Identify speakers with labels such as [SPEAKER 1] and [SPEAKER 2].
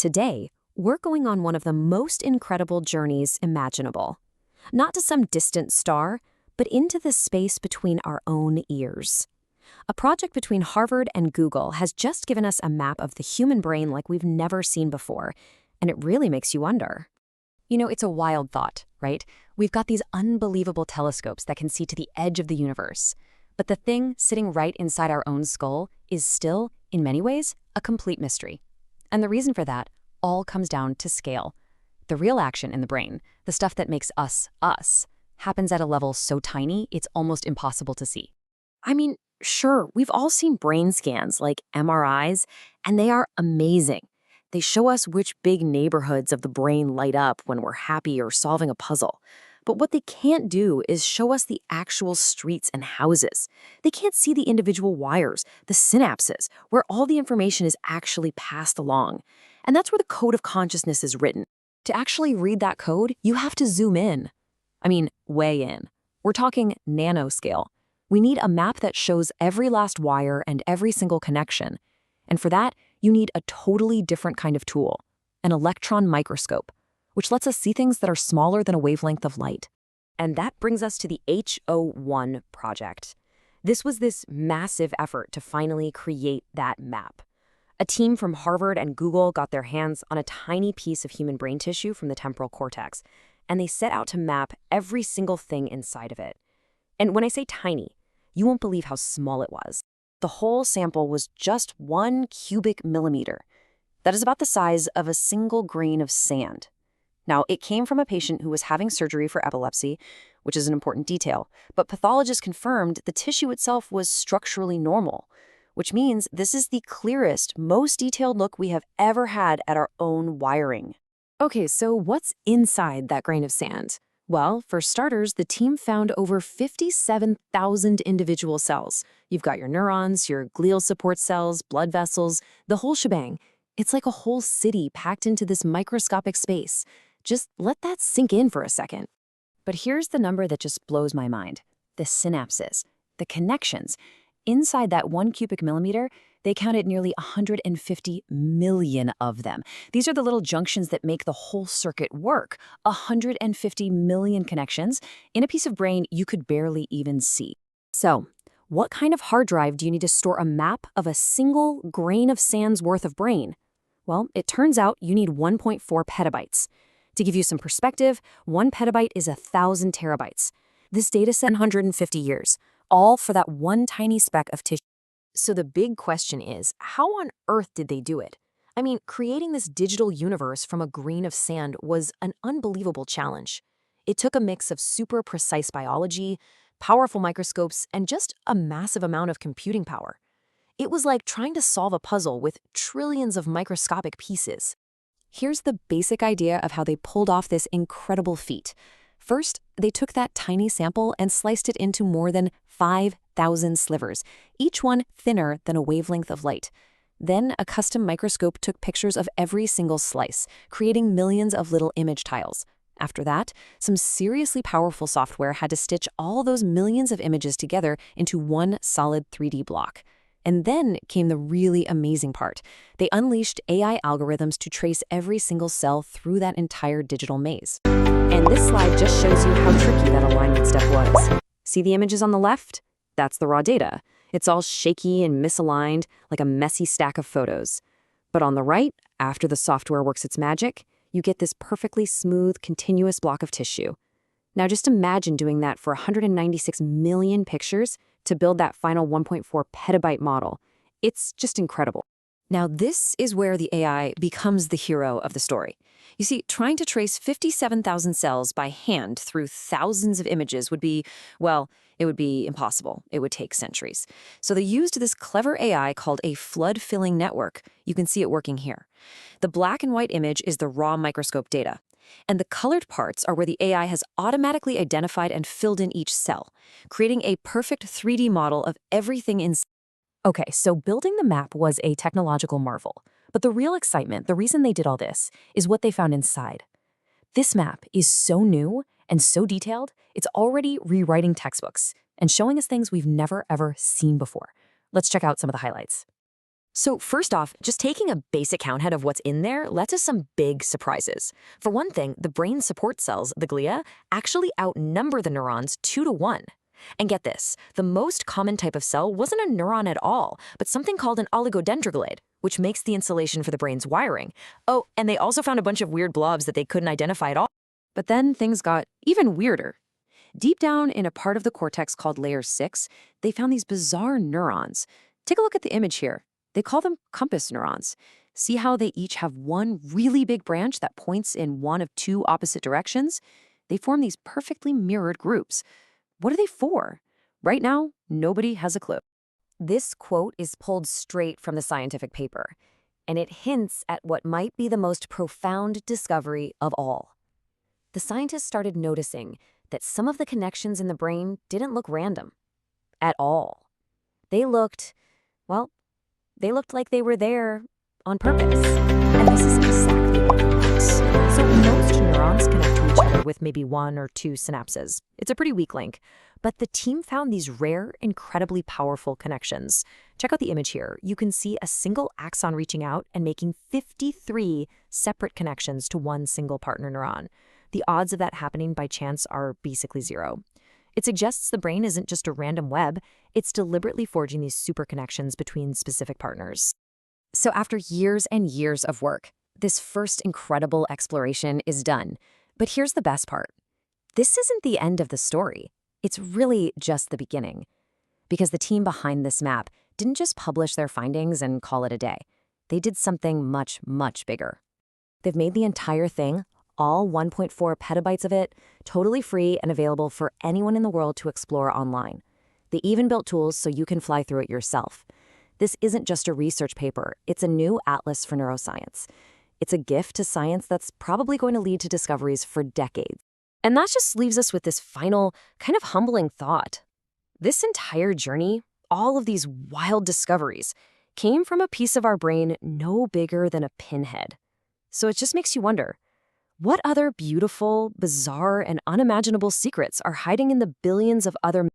[SPEAKER 1] Today, we're going on one of the most incredible journeys imaginable. Not to some distant star, but into the space between our own ears. A project between Harvard and Google has just given us a map of the human brain like we've never seen before, and it really makes you wonder. It's a wild thought, right? We've got these unbelievable telescopes that can see to the edge of the universe. But the thing sitting right inside our own skull is still, in many ways, a complete mystery. And the reason for that all comes down to scale. The real action in the brain, the stuff that makes us, happens at a level so tiny it's almost impossible to see. Sure, we've all seen brain scans like MRIs, and they are amazing. They show us which big neighborhoods of the brain light up when we're happy or solving a puzzle. But what they can't do is show us the actual streets and houses. They can't see the individual wires, the synapses, where all the information is actually passed along. And that's where the code of consciousness is written. To actually read that code, you have to zoom in. Way in. We're talking nanoscale. We need a map that shows every last wire and every single connection. And for that, you need a totally different kind of tool, an electron microscope, which lets us see things that are smaller than a wavelength of light. And that brings us to the H01 project. This was this massive effort to finally create that map. A team from Harvard and Google got their hands on a tiny piece of human brain tissue from the temporal cortex, and they set out to map every single thing inside of it. And when I say tiny, you won't believe how small it was. The whole sample was just 1 cubic millimeter. That is about the size of a single grain of sand. Now, it came from a patient who was having surgery for epilepsy, which is an important detail, but pathologists confirmed the tissue itself was structurally normal, which means this is the clearest, most detailed look we have ever had at our own wiring. Okay, so what's inside that grain of sand? Well, for starters, the team found over 57,000 individual cells. You've got your neurons, your glial support cells, blood vessels, the whole shebang. It's like a whole city packed into this microscopic space. Just let that sink in for a second. But here's the number that just blows my mind. The synapses, the connections. Inside that 1 cubic millimeter, they counted nearly 150 million of them. These are the little junctions that make the whole circuit work. 150 million connections in a piece of brain you could barely even see. So, what kind of hard drive do you need to store a map of a single grain of sand's worth of brain? Well, it turns out you need 1.4 petabytes. To give you some perspective, 1 petabyte is 1,000 terabytes. This data set 150 years, all for that one tiny speck of tissue. So the big question is, how on earth did they do it? Creating this digital universe from a grain of sand was an unbelievable challenge. It took a mix of super precise biology, powerful microscopes, and just a massive amount of computing power. It was like trying to solve a puzzle with trillions of microscopic pieces. Here's the basic idea of how they pulled off this incredible feat. First, they took that tiny sample and sliced it into more than 5,000 slivers, each one thinner than a wavelength of light. Then a custom microscope took pictures of every single slice, creating millions of little image tiles. After that, some seriously powerful software had to stitch all those millions of images together into one solid 3D block. And then came the really amazing part. They unleashed AI algorithms to trace every single cell through that entire digital maze. And this slide just shows you how tricky that alignment step was. See the images on the left? That's the raw data. It's all shaky and misaligned, like a messy stack of photos. But on the right, after the software works its magic, you get this perfectly smooth, continuous block of tissue. Now just imagine doing that for 196 million pictures to build that final 1.4 petabyte model. It's just incredible. Now this is where the AI becomes the hero of the story. You see, trying to trace 57,000 cells by hand through thousands of images would be, well, it would be impossible. It would take centuries. So they used this clever AI called a flood-filling network. You can see it working here. The black and white image is the raw microscope data. And the colored parts are where the AI has automatically identified and filled in each cell, creating a perfect 3D model of everything inside. Okay, so building the map was a technological marvel. But the real excitement, the reason they did all this, is what they found inside. This map is so new and so detailed, it's already rewriting textbooks and showing us things we've never ever seen before. Let's check out some of the highlights. So first off, just taking a basic count head of what's in there lets us some big surprises. For one thing, the brain support cells, the glia, actually outnumber the neurons 2 to 1. And get this, the most common type of cell wasn't a neuron at all, but something called an oligodendroglade, which makes the insulation for the brain's wiring. Oh, and they also found a bunch of weird blobs that they couldn't identify at all. But then things got even weirder. Deep down in a part of the cortex called layer 6, they found these bizarre neurons. Take a look at the image here. They call them compass neurons. See how they each have one really big branch that points in one of 2 opposite directions? They form these perfectly mirrored groups. What are they for? Right now, nobody has a clue. This quote is pulled straight from the scientific paper, and it hints at what might be the most profound discovery of all. The scientists started noticing that some of the connections in the brain didn't look random at all. They looked, well, they looked like they were there on purpose. And this is exactly what we want. So most neurons connect to each other with maybe 1 or 2 synapses. It's a pretty weak link. But the team found these rare, incredibly powerful connections. Check out the image here. You can see a single axon reaching out and making 53 separate connections to one single partner neuron. The odds of that happening by chance are basically 0. It suggests the brain isn't just a random web, it's deliberately forging these super connections between specific partners. So after years and years of work, this first incredible exploration is done. But here's the best part. This isn't the end of the story. It's really just the beginning. Because the team behind this map didn't just publish their findings and call it a day. They did something much, much bigger. They've made the entire thing, all 1.4 petabytes of it, totally free and available for anyone in the world to explore online. They even built tools so you can fly through it yourself. This isn't just a research paper, it's a new atlas for neuroscience. It's a gift to science that's probably going to lead to discoveries for decades. And that just leaves us with this final, kind of humbling thought. This entire journey, all of these wild discoveries, came from a piece of our brain no bigger than a pinhead. So it just makes you wonder, what other beautiful, bizarre, and unimaginable secrets are hiding in the billions of other